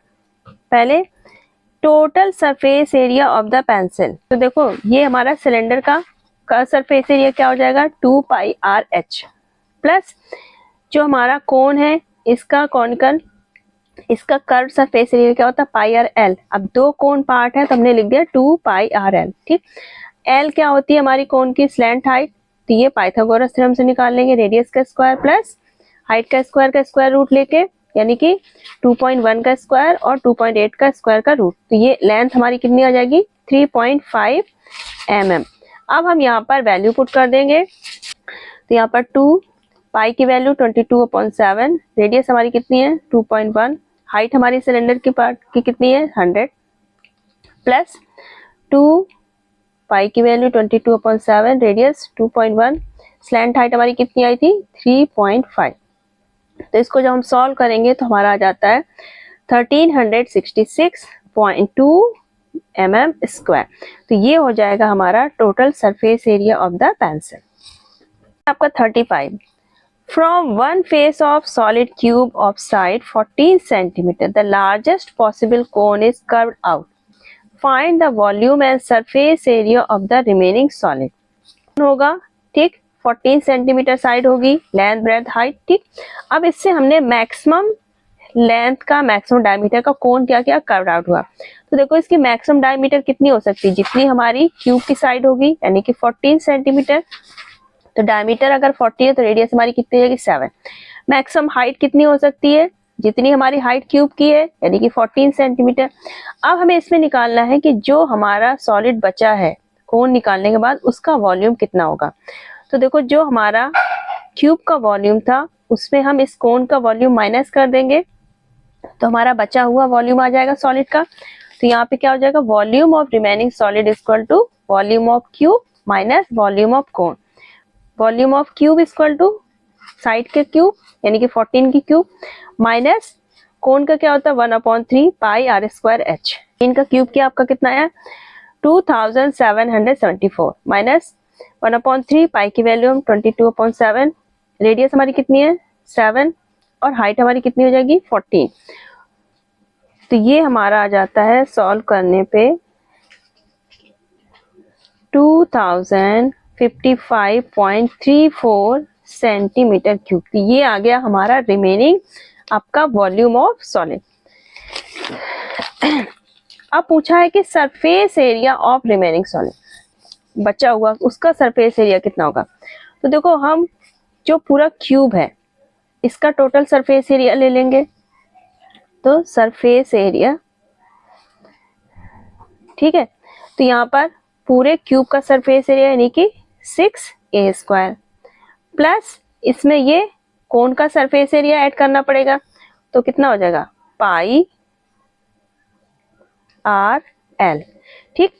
पहले total surface area of the pencil, तो देखो ये हमारा सिलेंडर का सरफेस एरिया क्या हो जाएगा 2πr/h प्लस जो हमारा कोन है इसका कॉनिकल इसका कर्व सरफेस एरिया क्या होता है πr/l। अब दो कोन पार्ट है तो हमने लिख दिया 2πr/l। ठीक, l क्या होती है हमारी कोन की स्लैंट हाइट, तो ये पाइथागोरस थ्योरम से निकाल लेंगे, रेडियस का स्क्वायर प्लस हाइट का स्क्वायर रूट लेके, यानी कि 2.1 का स्क्वायर और 2.8 का स्क्वायर का रूट, तो ये लेंथ हमारी कितनी आ जाएगी 3.5 mm। अब हम यहाँ पर वैल्यू पुट कर देंगे, तो यहाँ पर 2 पाई की वैल्यू 22/7, रेडियस हमारी कितनी है 2.1, हाइट हमारी सिलेंडर की पार्ट की कितनी है 100 प्लस 2 पाई की वैल्यू 22/7, रेडियस 2.1, स्लैंट हाइट हमारी कितनी आई थी 3.5। तो इसको जब हम सॉल्व करेंगे तो हमारा आ जाता है 1366.2 mm स्क्वायर, तो ये हो जाएगा हमारा total surface area of the pencil. आपका 35, from one face of solid cube of side 14 cm the largest possible cone is curved out, find the volume and surface area of the remaining solid होगा, ठीक। 14 centimetre side होगी, length breadth height, ठीक। अब इससे हमने maximum length का maximum diameter का कोण क्या किया, कर्व आउट हुआ। तो देखो इसकी मैक्सिमम डायमीटर कितनी हो सकती है, जितनी हमारी क्यूब की साइड होगी यानी कि 14 सेंटीमीटर। तो डायमीटर अगर 40 है तो रेडियस हमारी कितनी होगी, 7। मैक्सिमम हाइट कितनी हो सकती है, जितनी हमारी हाइट क्यूब की है यानी कि 14 सेंटीमीटर। अब हमें इसमें निकालना है कि जो हमारा सॉलिड बचा है कोण निकालने के बाद उसका वॉल्यूम कितना होगा। तो देखो जो हमारा क्यूब का वॉल्यूम था उसमें हम इस कोण का वॉल्यूम माइनस कर देंगे तो हमारा बचा हुआ वॉल्यूम आ जाएगा सॉलिड का। तो यहाँ पे क्या हो जाएगा, volume of remaining solid equal to volume of cube minus volume of cone. Volume of cube equal to side के क्यूब यानी कि 14 की क्यूब माइनस कोण का क्या होता है 1/3 पाई r स्क्वायर h। इनका क्यूब क्या आपका कितना है 2774 माइनस 1/3 पाई की वैल्यू हम 22/7। रेडियस हमारी कितनी है 7 और हाइट हमारी कितनी हो जाएगी 14। तो ये हमारा आ जाता है सॉल्व करने पे 2055.34 सेंटीमीटर क्यूब। तो ये आ गया हमारा रिमेनिंग आपका वॉल्यूम ऑफ सॉलिड। अब पूछा है कि surface area of remaining solid, बचा हुआ उसका सरफेस एरिया कितना होगा। तो देखो हम जो पूरा क्यूब है इसका टोटल सरफेस एरिया ले लेंगे। तो सरफेस एरिया, ठीक है, तो यहाँ पर पूरे क्यूब का सरफेस एरिया यानी कि 6a² प्लस इसमें ये कोण का सरफेस एरिया ऐड करना पड़ेगा। तो कितना हो जाएगा पाई r/l, ठीक।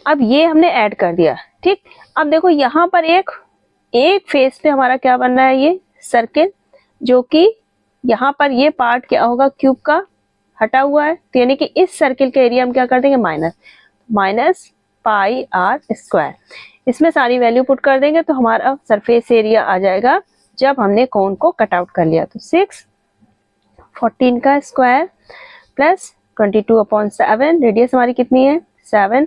अब ये हमने ऐड कर दिया, ठीक। अब देखो यहाँ पर एक फेस पे हमारा क्या बन रहा है, ये सर्किल, जो कि यहाँ पर ये पार्ट क्या होगा क्यूब का हटा हुआ है। तो यानी कि इस सर्किल के एरिया हम क्या कर देंगे माइनस पाई r²। इसमें सारी वैल्यू पुट कर देंगे तो हमारा सरफेस एरिया आ जाएगा जब हमने कोण को कट आउट कर लिया। तो 6 14 का स्क्वायर प्लस 22/7, रेडियस हमारी कितनी है 7।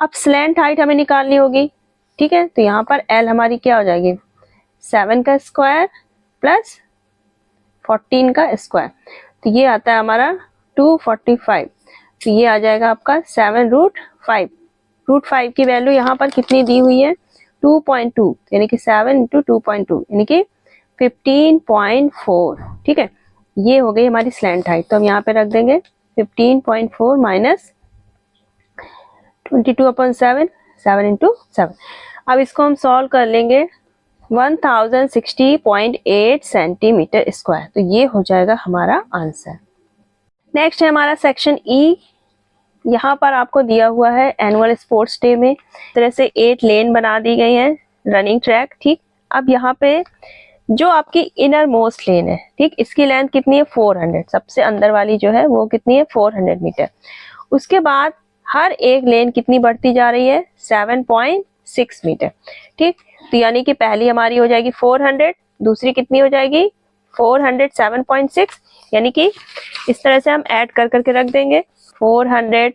अब स्लैंट हाइट हमें निकालनी होगी, ठीक है। तो यहाँ पर L हमारी क्या हो जाएगी 7 का स्क्वायर प्लस 14 का स्क्वायर। तो ये आता है हमारा 245। तो ये आ जाएगा आपका 7√5। √5 की वैल्यू यहाँ पर कितनी दी हुई है 2.2 यानी कि 7 × 2.2 यानी कि 15.4, ठीक है। ये हो गई हमारी स्लैंट हाइट। तो हम यहाँ पे रख देंगे 15.4 माइनस 22/7, 7 × 7। अब इसको हम सॉल्व कर लेंगे 1060.8 सेंटीमीटर स्क्वायर। तो ये हो जाएगा हमारा आंसर। नेक्स्ट है हमारा सेक्शन ई। यहाँ पर आपको दिया हुआ है एनुअल स्पोर्ट्स डे में इस तरह से 8 लेन बना दी गई हैं रनिंग ट्रैक, ठीक। अब यहाँ पे जो आपकी इनर मोस्ट लेन है, ठीक, इसकी लेंथ कितनी है 400, सबसे अंदर वाली जो है वो कितनी है 400 मीटर। उसके बाद हर एक लेन कितनी बढ़ती जा रही है 7.6 मीटर, ठीक। तो यानी कि पहली हमारी हो जाएगी 400, दूसरी कितनी हो जाएगी 400 7.6, यानी कि इस तरह से हम ऐड कर करके रख देंगे 400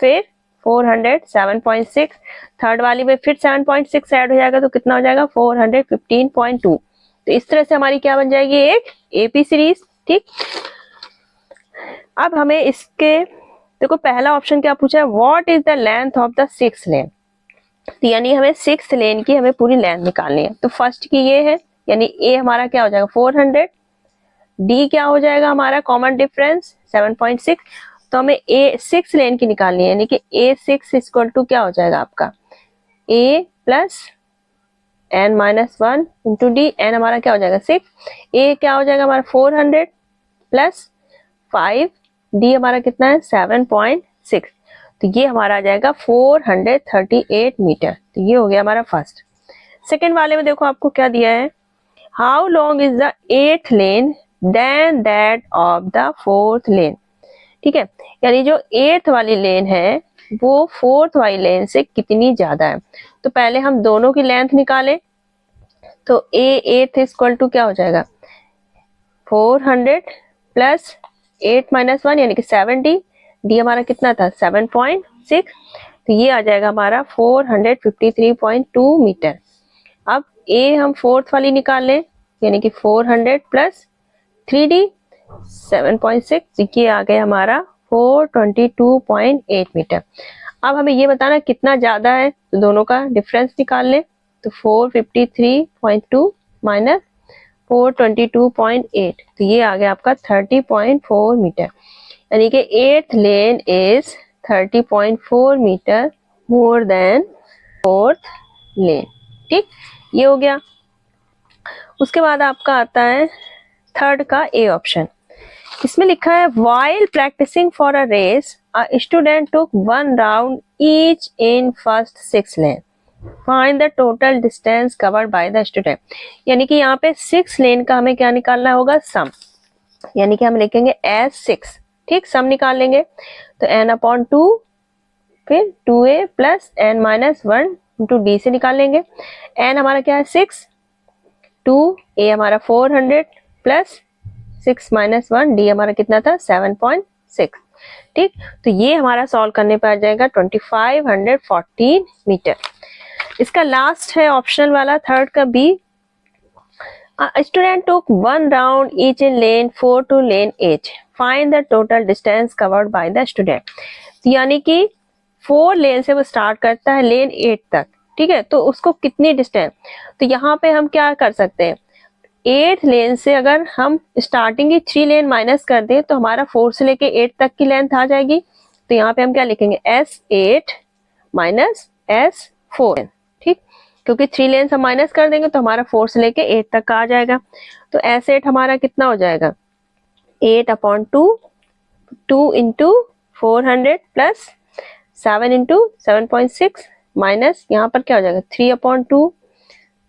फिर 400 7.6, थर्ड वाली में फिर 7.6 ऐड हो जाएगा तो कितना हो जाएगा 415.2। तो इस तरह से हमारी क्या बन जाएगी एक एपी सीरीज, ठीक। अब हमें इसके देखो पहला ऑप्शन क्या पूछा है what is the length of the 6th लेन। तो यानी हमें 6th लेन की हमें पूरी लेंथ निकालनी है। तो फर्स्ट की ये है यानी ए हमारा क्या हो जाएगा 400, डी क्या हो जाएगा हमारा कॉमन डिफरेंस 7.6। तो हमें ए 6 लेन की निकालनी है यानी कि A6 इक्वल टू क्या हो जाएगा आपका A plus n-1 into D. N हमारा क्या हो जाएगा 6, ए क्या हो जाएगा हमारा 400 प्लस 5, डी हमारा कितना है 7.6। तो ये हमारा आ जाएगा 438 मीटर। तो ये हो गया हमारा फर्स्ट। सेकेंड वाले में देखो आपको क्या दिया है how long is the 8th lane than that of the 4th lane, ठीक है। यानी जो 8th वाली लेन है वो 4th वाली लेन से कितनी ज्यादा है। तो पहले हम दोनों की लेंथ निकालें तो ए 8th इक्वल टू क्या हो जाएगा 400 प्लस 8 - 1 यानी कि 70, डी हमारा कितना था 7.6। 6, तो ये आ जाएगा हमारा 453.2 मीटर। अब ए हम फोर्थ वाली निकाल लें, यानी कि 400 प्लस 3D 7.6, ये आ गया हमारा 422.8 मीटर। अब हमें ये बताना कितना ज्यादा है, तो दोनों का डिफरेंस निकाल लें। तो 453.2 माइनस 422.8, तो ये आ गया आपका 30.4 मीटर, यानी कि 8th lane is 30.4 metre more than 4th lane. ठीक, ये हो गया। उसके बाद आपका आता है थर्ड का ए ऑप्शन। इसमें लिखा है while practicing for a race a student took one round each in first 6 lane, find the total distance covered by the student। यानी कि यहाँ पे 6 लेन का हमें क्या निकालना होगा, सम, यानी कि हम लिखेंगे S6। ठीक, सम निकाल लेंगे तो n/2 फिर 2a plus n minus 1 into D से निकाल लेंगे। n हमारा क्या है 6, 2a हमारा 400 प्लस 6 माइनस 1, डी हमारा कितना था 7.6। ठीक, तो ये हमारा सॉल्व करने पर आ जाएगा 2514 मीटर। इसका लास्ट है ऑप्शनल वाला थर्ड का B. Student took one round each in lane 4 to lane 8, find the total distance covered by the student. यानी कि 4 लेन से वो स्टार्ट करता है लेन 8 तक। ठीक है, तो उसको कितनी डिस्टेंस, तो यहाँ पे हम क्या कर सकते हैं, 8 लेन से अगर हम स्टार्टिंग की 3 लेन माइनस कर दें तो हमारा 4 से लेके 8 तक की लेंथ आ जाएगी। तो यहाँ पे हम क्या लिखेंगे S8 माइनस S4। ठीक, क्योंकि 3 लेन हम माइनस कर देंगे तो हमारा 4 से लेके 8 तक का आ जाएगा। तो S8 हमारा कितना हो जाएगा 8/2, 2 इंटू 400 प्लस 7 इंटू 7.6 माइनस यहाँ पर क्या हो जाएगा 3/2,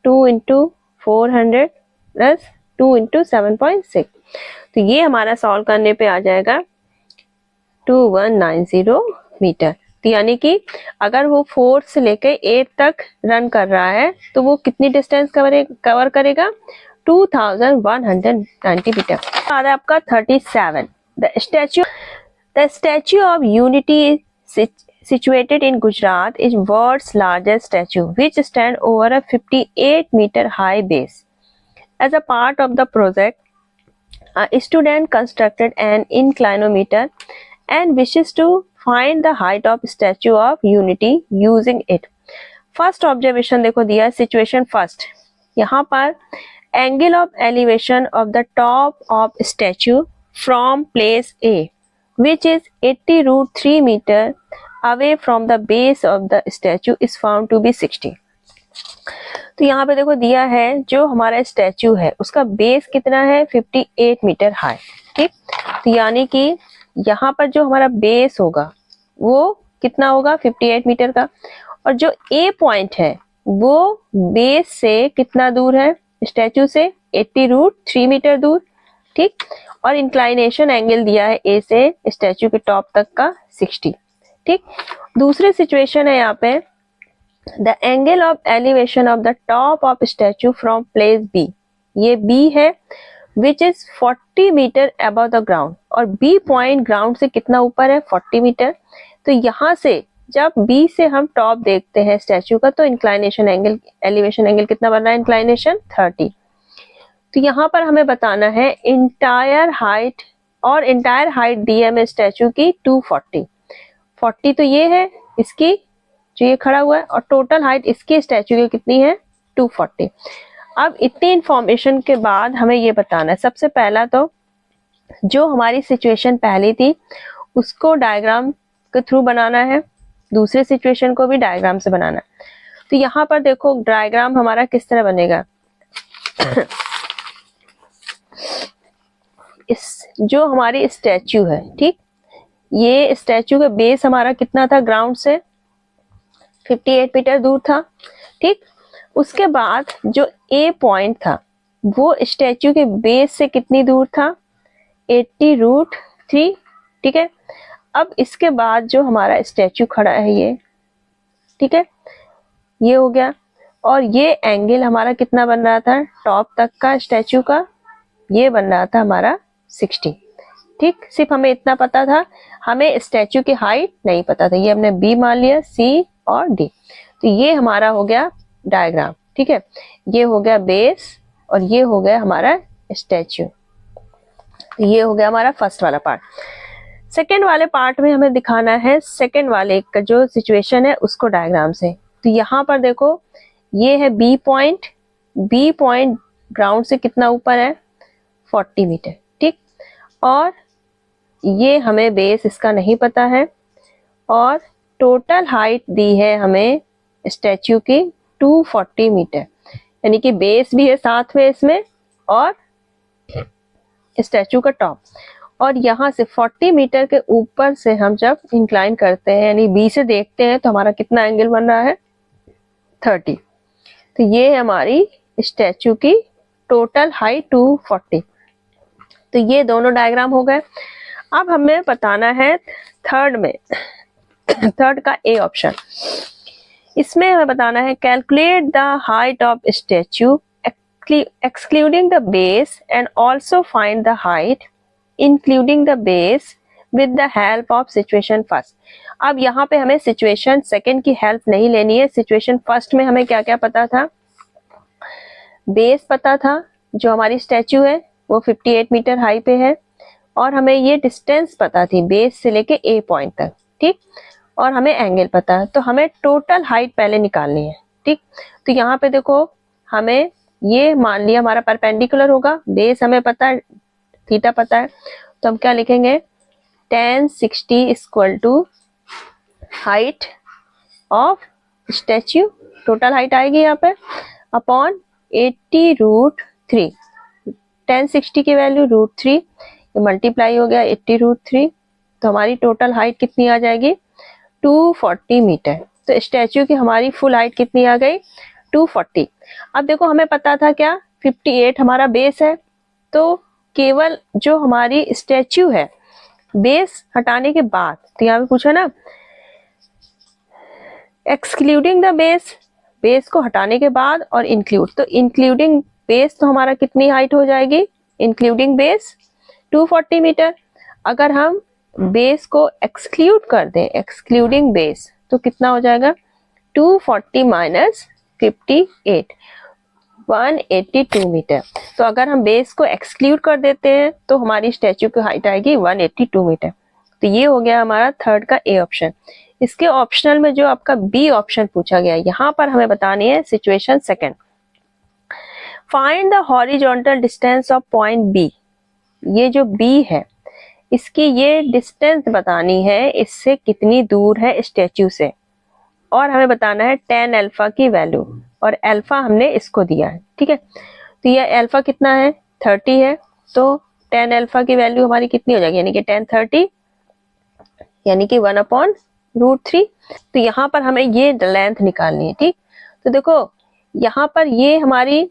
2 इंटू 400 प्लस 2 इंटू 7.6। तो ये हमारा सॉल्व करने पे आ जाएगा 2190 मीटर। तो यानी कि अगर वो 4 से लेकर 8 तक रन कर रहा है तो वो कितनी डिस्टेंस कवर करेगा 2190 मीटर। आ रहा है आपका 37। The statue of unity situated in Gujarat is world's largest statue which stand over a 58 meter high base. As a part of the project, a student constructed an inclinometer and wishes to find the height of Statue of Unity using it. First observation देखो दिया है, situation first। यहाँ पर angle of elevation of the top of statue from place A, which is 80√3 meter away from the base of the statue is found to be 60। तो यहाँ पे देखो दिया है जो हमारा स्टैचू है उसका बेस कितना है 58 मीटर हाई। ठीक, तो यानी कि यहाँ पर जो हमारा बेस होगा वो कितना होगा 58 मीटर का, और जो ए पॉइंट है वो बेस से कितना दूर है स्टैचू से 80√3 मीटर दूर। ठीक, और इंक्लाइनेशन एंगल दिया है ए से स्टैचू के टॉप तक का 60। ठीक, दूसरी सिचुएशन है यहाँ पे the angle of elevation of the top of statue from place B, ये बी है which is 40 metre above the ground, और बी पॉइंट ग्राउंड से कितना ऊपर है 40 मीटर। तो यहाँ से जब बी से हम टॉप देखते हैं स्टैचू का तो इंक्लाइनेशन एंगल एलिवेशन एंगल कितना बन रहा है इंक्लाइनेशन 30। तो यहाँ पर हमें बताना है इंटायर हाइट, और इंटायर हाइट दी है हमें स्टैचू की 240 तो ये है इसकी जो ये खड़ा हुआ है, और टोटल हाइट इसकी स्टैचू की कितनी है 240। अब इतनी इंफॉर्मेशन के बाद हमें ये बताना है, सबसे पहला तो जो हमारी सिचुएशन पहली थी उसको डायग्राम के थ्रू बनाना है, दूसरे सिचुएशन को भी डायग्राम से बनाना है। तो यहाँ पर देखो डायग्राम हमारा किस तरह बनेगा इस जो हमारी स्टैचू है, ठीक, ये स्टैचू का बेस हमारा कितना था ग्राउंड से 58 मीटर दूर था। ठीक, उसके बाद जो ए पॉइंट था वो स्टैचू के बेस से कितनी दूर था 80√3। ठीक है, अब इसके बाद जो हमारा स्टैचू खड़ा है ये, ठीक है, ये हो गया, और ये एंगल हमारा कितना बन रहा था टॉप तक का स्टैचू का, ये बन रहा था हमारा 60। ठीक, सिर्फ हमें इतना पता था, हमें स्टैचू की हाइट नहीं पता था। ये हमने बी मान लिया, सी और डी। तो ये हमारा हो गया डायग्राम। ठीक है, ये हो गया बेस और ये हो गया हमारा स्टैचू। तो ये हो गया हमारा फर्स्ट वाला पार्ट। सेकेंड वाले पार्ट में हमें दिखाना है सेकेंड वाले का जो सिचुएशन है उसको डायग्राम से। तो यहाँ पर देखो, ये है B point. B point ground से कितना ऊपर है? 40 मीटर। ठीक, और ये हमें बेस इसका नहीं पता है, और टोटल हाइट दी है हमें स्टैचू की 240 मीटर, यानी कि बेस भी है साथ में इसमें और स्टैचू का टॉप। और यहाँ से 40 मीटर के ऊपर से हम जब इंक्लाइन करते हैं, यानी बी से देखते हैं, तो हमारा कितना एंगल बन रहा है? 30। तो ये है हमारी स्टैचू की टोटल हाइट 240। तो ये दोनों डायग्राम हो गए। अब हमें बताना है थर्ड में, थर्ड का ए ऑप्शन। इसमें हमें बताना है calculate the height of statute excluding the base and also find the height including the base with the help of situation first। अब यहाँ पे हमें situation second की हेल्प नहीं लेनी है। situation first में हमें क्या क्या पता था? बेस पता था, जो हमारी स्टैचू है वो 58 मीटर हाई पे है, और हमें ये डिस्टेंस पता थी बेस से लेके ए पॉइंट तक। ठीक, और हमें एंगल पता है। तो हमें टोटल हाइट पहले निकालनी है। ठीक, तो यहाँ पे देखो, हमें ये मान लिया हमारा परपेंडिकुलर होगा, बेस हमें पता है, थीटा पता है, तो हम क्या लिखेंगे? tan 60 equal to height of statue, total height आएगी यहाँ पे, अपॉन 80√3। tan 60 की वैल्यू √3, ये मल्टीप्लाई हो गया 80√3। तो हमारी टोटल हाइट कितनी आ जाएगी? 240 मीटर। तो स्टैच्यू की हमारी फुल हाइट कितनी आ गई? 240। अब देखो, हमें पता था क्या? 58 हमारा बेस है, तो केवल जो हमारी स्टैच्यू है बेस हटाने के बाद, तो यहाँ पे पूछा ना एक्सक्लूडिंग द बेस, बेस को हटाने के बाद और इंक्लूड, तो इंक्लूडिंग बेस तो हमारा कितनी हाइट हो जाएगी? Including base 240 metre. अगर हम बेस को एक्सक्लूड कर दें, एक्सक्लूडिंग बेस, तो कितना हो जाएगा? 240 माइनस 58, 182 मीटर। तो अगर हम बेस को एक्सक्लूड कर देते हैं तो हमारी स्टैचू की हाइट आएगी 182 मीटर। तो ये हो गया हमारा थर्ड का ए ऑप्शन। इसके ऑप्शनल में जो आपका बी ऑप्शन पूछा गया, यहाँ पर हमें बतानी है situation second. Find the horizontal distance of point B. ये जो बी है, इसकी ये डिस्टेंस बतानी है, इससे कितनी दूर है स्टैचू से, और हमें बताना है tan अल्फा की वैल्यू, और अल्फा हमने इसको दिया है। ठीक है, तो ये अल्फा कितना है? 30 है। तो tan अल्फा की वैल्यू हमारी कितनी हो जाएगी? यानी कि tan 30, यानी कि 1/√3। तो यहाँ पर हमें ये लेंथ निकालनी है। ठीक, तो देखो यहाँ पर ये हमारी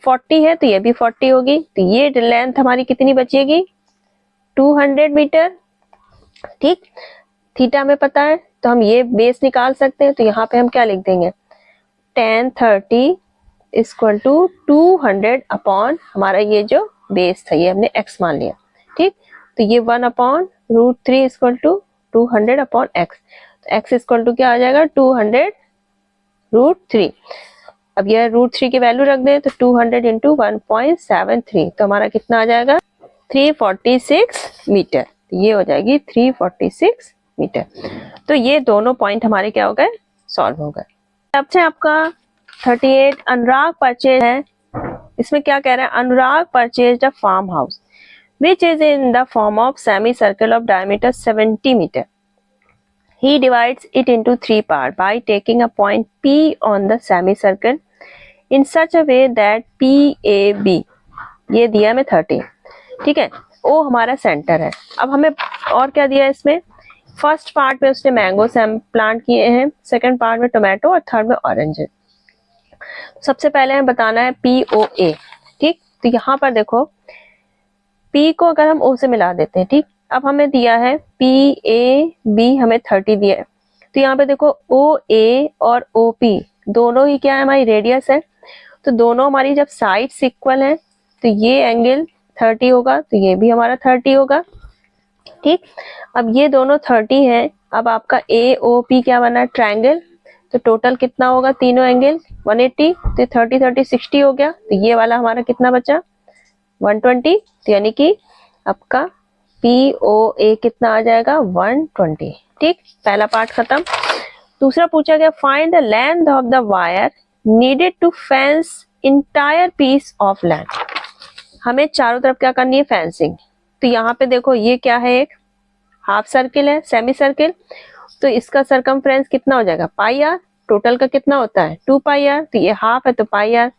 40 है, तो ये भी 40 होगी। तो ये लेंथ हमारी कितनी बचेगी? 200 मीटर। ठीक, थीटा हमें पता है, तो हम ये बेस निकाल सकते हैं। तो यहाँ पे हम क्या लिख देंगे? tan 30 इक्वल टू 200 अपॉन हमारा ये जो बेस था, ये हमने x मान लिया। ठीक, तो ये 1/√3 इक्वल टू 200 अपॉन x। तो x इक्वल टू क्या आ जाएगा? 200√3। अब यह √3 की वैल्यू रख दें, तो 200 इंटू 1.73, तो हमारा कितना आ जाएगा? 346 मीटर। ये हो जाएगी 346 मीटर। तो ये दोनों पॉइंट हमारे क्या हो गए? सॉल्व हो गए। अब से आपका 38 अनुराग परचेज है। इसमें क्या कह रहा है? Anurag purchase a farmhouse which is in the form of semicircle of diameter 70 metre. He divides it into 3 parts by taking a point P on the semicircle in such a way that PAB, ये दिया हमें 30। ठीक है, O हमारा centre है। अब हमें और क्या दिया है इसमें? फर्स्ट पार्ट में उसने मैंगो प्लांट किए हैं, सेकंड पार्ट में टोमेटो, और थर्ड में ऑरेंज है। सबसे पहले हमें बताना है POA। ठीक, तो यहाँ पर देखो, P को अगर हम O से मिला देते हैं। ठीक, अब हमें दिया है PAB, हमें 30 दिया है। तो यहाँ पे देखो OA और OP दोनों ही क्या है? हमारी रेडियस है। तो दोनों हमारी जब साइड्स इक्वल है, तो ये एंगल 30 होगा, तो ये भी हमारा 30 होगा। ठीक, अब ये दोनों 30 है। अब आपका AOP क्या बना, ट्रायंगल, तो टोटल कितना होगा तीनों एंगल 180, तो 30 30 60 हो गया। तो ये वाला हमारा कितना बचा 120, तो यानी कि आपका POA कितना आ जाएगा 120। ठीक, पहला पार्ट खत्म। दूसरा पूछा गया find the length of the wire needed to fence entire piece of land. हमें चारों तरफ क्या करनी है, फेंसिंग। तो यहाँ पे देखो ये क्या है, एक हाफ सर्किल है, सेमी सर्किल, तो इसका सरकमफ्रेंस कितना हो जाएगा पाई आर, टोटल का कितना होता है 2 पाई आर, तो ये हाफ है तो पाई आर,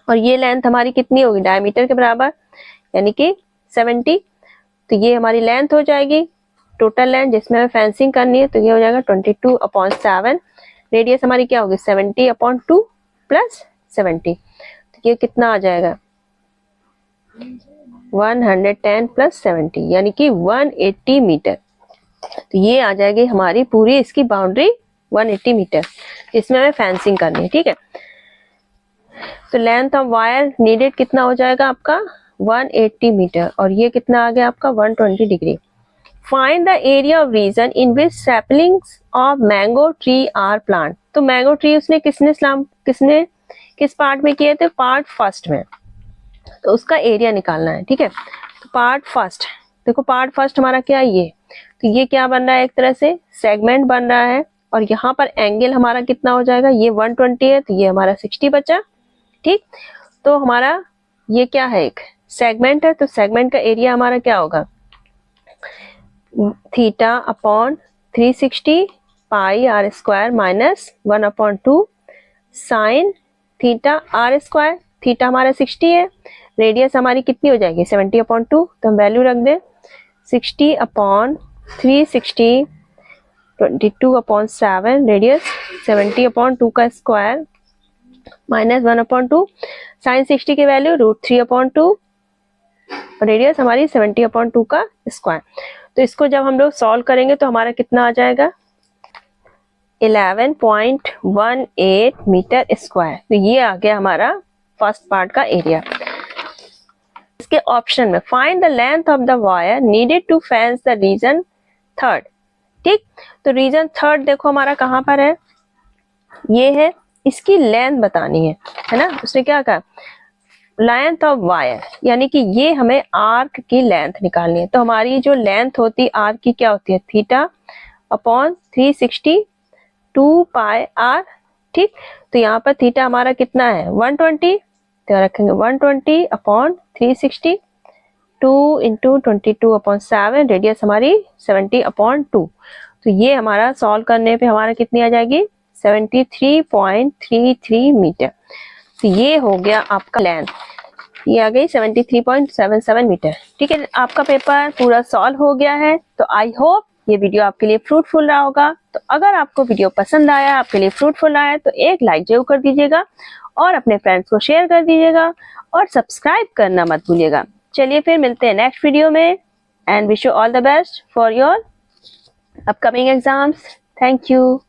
और ये लेंथ हमारी कितनी होगी डायमीटर के बराबर यानी कि 70, तो ये हमारी लेंथ हो जाएगी टोटल लेंथ जिसमें हमें फेंसिंग करनी है, तो ये हो जाएगा 22/7। रेडियस हमारी क्या होगी 70/2 प्लस 70, तो ये कितना आ जाएगा 110 प्लस 70 यानी कि 180 मीटर। तो ये आ जाएगी हमारी पूरी इसकी बाउंड्री 180 मीटर, इसमें हमें फेंसिंग करनी है। ठीक है, तो लेंथ ऑफ वायर नीडेड कितना हो जाएगा आपका 180 मीटर, और ये कितना आ गया आपका 120 degree. Find the area of region in which saplings of mango tree are plant. तो मैंगो ट्री उसने किसने किस पार्ट में किए थे, पार्ट फर्स्ट में, तो उसका एरिया निकालना है। ठीक है, तो पार्ट फर्स्ट, देखो पार्ट फर्स्ट हमारा क्या है ये, तो ये क्या बन रहा है एक तरह से सेगमेंट बन रहा है, और यहाँ पर एंगल हमारा कितना हो जाएगा, ये 120 है तो ये हमारा 60 बचा। ठीक, तो हमारा ये क्या है एक सेगमेंट है, तो सेगमेंट का एरिया हमारा क्या होगा θ/360 pi r square minus 1/2 sine theta r square. Theta हमारा 60 है, रेडियस हमारी कितनी हो जाएगी 70/2, तो हम वैल्यू रख दें 60/360 22/7, रेडियस 70/2 का स्क्वायर माइनस 1/2 साइन 60 की वैल्यू √3/2, रेडियस हमारी 70/2 का स्क्वायर। तो इसको जब हम लोग सॉल्व करेंगे तो हमारा कितना आ जाएगा 11.18 मीटर स्क्वायर। तो ये आ गया हमारा फर्स्ट पार्ट का एरिया। इसके ऑप्शन में find the length of the wire needed to fence the region third. ठीक, तो रीजन थर्ड देखो हमारा कहाँ पर है, ये है, इसकी लेंथ बतानी है ना। उसने क्या कहा लेंथ ऑफ वायर, यानी कि ये हमें आर्क की लेंथ निकालनी है। तो हमारी जो लेंथ होती है आर्क की क्या होती है θ/360 2 पाई आर। ठीक, तो यहाँ पर थीटा हमारा कितना है 120, तो रखेंगे 120/360 2 × 22/7, रेडियस हमारी 70/2। तो ये हमारा सॉल्व करने पे हमारा कितनी आ जाएगी 73.33 मीटर। तो ये हो गया आपका लेंथ, ये आ गई 73.77 मीटर। ठीक है, आपका पेपर पूरा सॉल्व हो गया है। तो आई होप ये वीडियो आपके लिए फ्रूटफुल रहा होगा। तो अगर आपको वीडियो पसंद आया, आपके लिए फ्रूटफुल रहा है, तो एक लाइक जरूर कर दीजिएगा और अपने फ्रेंड्स को शेयर कर दीजिएगा और सब्सक्राइब करना मत भूलिएगा। चलिए फिर मिलते हैं नेक्स्ट वीडियो में, and wish you all the best for your upcoming exams. Thank you.